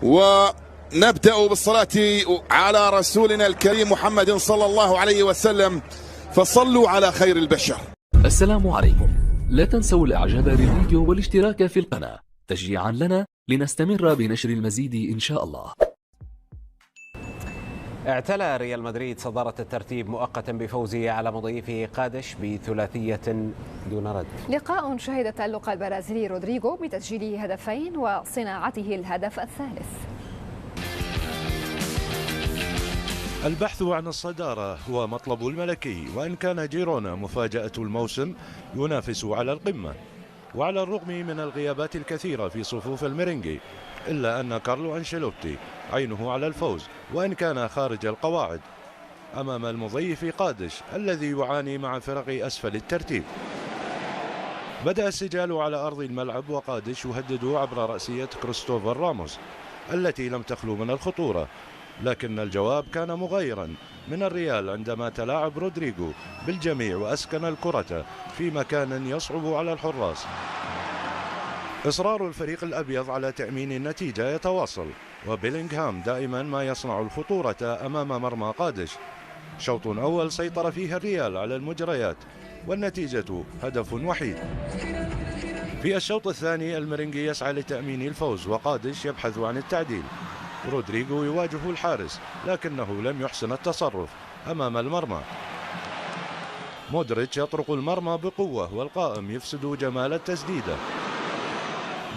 ونبدأ بالصلاة على رسولنا الكريم محمد صلى الله عليه وسلم، فصلوا على خير البشر. السلام عليكم. لا تنسوا الاعجاب بالفيديو والاشتراك في القناة تشجيعا لنا لنستمر بنشر المزيد إن شاء الله. اعتلى ريال مدريد صدارة الترتيب مؤقتا بفوزه على مضيفه قادش بثلاثية دون رد. لقاء شهد تألق البرازيلي رودريغو بتسجيله هدفين وصناعته الهدف الثالث. البحث عن الصدارة هو مطلب الملكي، وإن كان جيرونا مفاجأة الموسم ينافس على القمة، وعلى الرغم من الغيابات الكثيرة في صفوف الميرينجي إلا أن كارلو أنشيلوتي عينه على الفوز وإن كان خارج القواعد أمام المضيف قادش الذي يعاني مع فرق أسفل الترتيب. بدأ السجال على أرض الملعب وقادش يهدد عبر رأسية كريستوفر راموس التي لم تخلو من الخطورة، لكن الجواب كان مغايرا من الريال عندما تلاعب رودريغو بالجميع وأسكن الكرة في مكان يصعب على الحراس. إصرار الفريق الأبيض على تأمين النتيجة يتواصل، وبيلينغهام دائما ما يصنع الخطورة أمام مرمى قادش. شوط أول سيطر فيه الريال على المجريات والنتيجة هدف وحيد. في الشوط الثاني الميرينجي يسعى لتأمين الفوز وقادش يبحث عن التعديل. رودريغو يواجه الحارس لكنه لم يحسن التصرف أمام المرمى. مودريتش يطرق المرمى بقوة والقائم يفسد جمال التسديدة.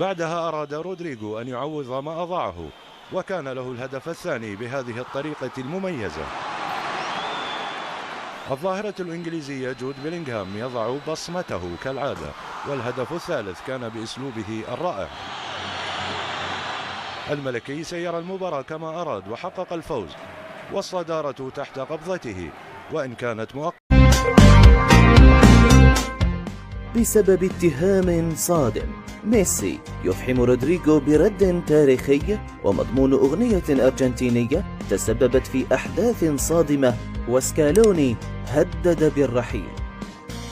بعدها أراد رودريغو أن يعوض ما أضاعه وكان له الهدف الثاني بهذه الطريقة المميزة. الظاهرة الإنجليزية جود بيلينغهام يضع بصمته كالعادة، والهدف الثالث كان بأسلوبه الرائع. الملكي سير المباراة كما أراد وحقق الفوز والصدارة تحت قبضته وإن كانت مؤقتة. بسبب اتهام صادم، ميسي يفحم رودريغو برد تاريخي ومضمون أغنية أرجنتينية تسببت في أحداث صادمة، وسكالوني هدد بالرحيل.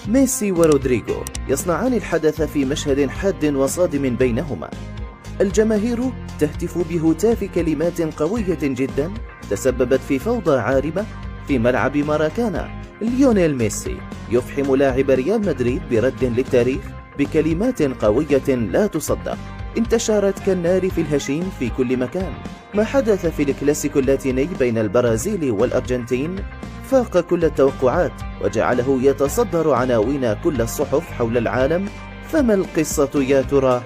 ميسي ورودريغو يصنعان الحدث في مشهد حاد وصادم بينهما. الجماهير تهتف بهتاف كلمات قوية جدا تسببت في فوضى عارمة في ملعب ماراكانا. ليونيل ميسي يفحم لاعب ريال مدريد برد للتاريخ بكلمات قوية لا تصدق انتشرت كالنار في الهشيم في كل مكان. ما حدث في الكلاسيكو اللاتيني بين البرازيل والأرجنتين فاق كل التوقعات وجعله يتصدر عناوين كل الصحف حول العالم. فما القصة يا ترى؟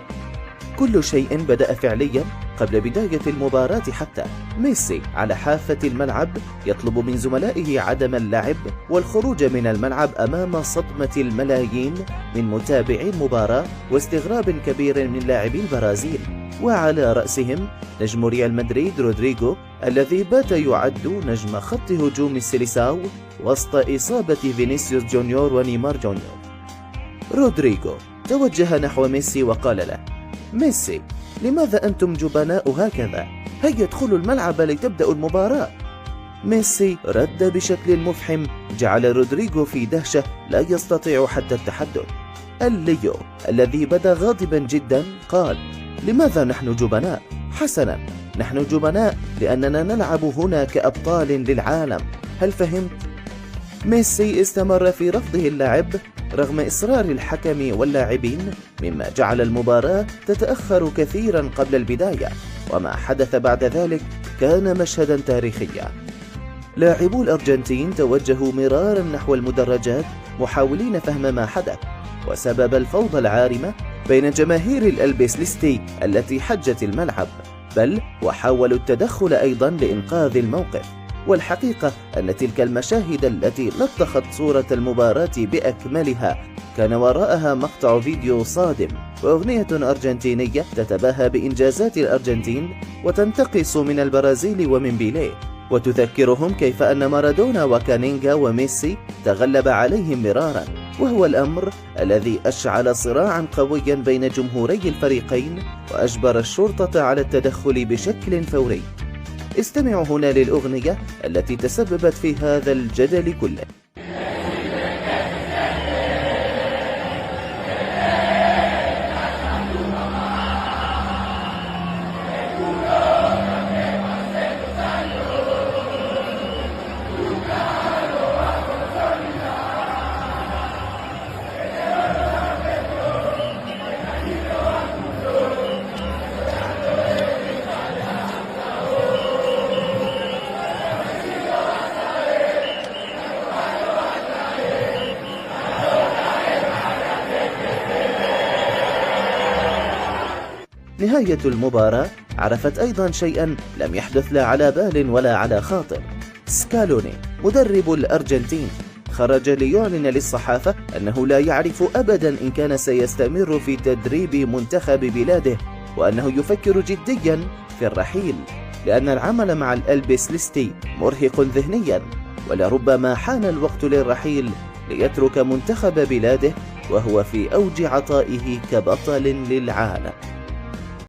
كل شيء بدأ فعليا قبل بداية المباراة. حتى ميسي على حافة الملعب يطلب من زملائه عدم اللعب والخروج من الملعب أمام صدمة الملايين من متابعي المباراة واستغراب كبير من لاعبي البرازيل، وعلى رأسهم نجم ريال مدريد رودريغو الذي بات يعد نجم خط هجوم السيليساو وسط إصابة فينيسيوس جونيور ونيمار جونيور. رودريغو توجه نحو ميسي وقال له: ميسي، لماذا أنتم جبناء هكذا؟ هيا ادخلوا الملعب لتبدأ المباراة. ميسي رد بشكل مفحم جعل رودريغو في دهشة لا يستطيع حتى التحدث. الليو الذي بدا غاضبا جدا قال: لماذا نحن جبناء؟ حسنا، نحن جبناء لأننا نلعب هنا كأبطال للعالم، هل فهمت؟ ميسي استمر في رفضه اللعب رغم إصرار الحكم واللاعبين، مما جعل المباراة تتأخر كثيرا قبل البداية، وما حدث بعد ذلك كان مشهدا تاريخيا. لاعبو الأرجنتين توجهوا مرارا نحو المدرجات محاولين فهم ما حدث وسبب الفوضى العارمة بين جماهير الألبيسليستي التي حجت الملعب، بل وحاولوا التدخل أيضا لإنقاذ الموقف. والحقيقة أن تلك المشاهد التي لطخت صورة المباراة بأكملها كان وراءها مقطع فيديو صادم وأغنية أرجنتينية تتباهى بإنجازات الأرجنتين وتنتقص من البرازيل ومن بيليه، وتذكرهم كيف أن مارادونا وكانينجا وميسي تغلب عليهم مرارا، وهو الأمر الذي أشعل صراعا قويا بين جمهوري الفريقين وأجبر الشرطة على التدخل بشكل فوري. استمعوا هنا للأغنية التي تسببت في هذا الجدل كله. نهاية المباراة عرفت أيضا شيئا لم يحدث لا على بال ولا على خاطر. سكالوني مدرب الأرجنتين خرج ليعلن للصحافة أنه لا يعرف أبدا إن كان سيستمر في تدريب منتخب بلاده، وأنه يفكر جديا في الرحيل، لأن العمل مع الألبسلستي مرهق ذهنيا، ولربما حان الوقت للرحيل ليترك منتخب بلاده وهو في أوج عطائه كبطل للعالم.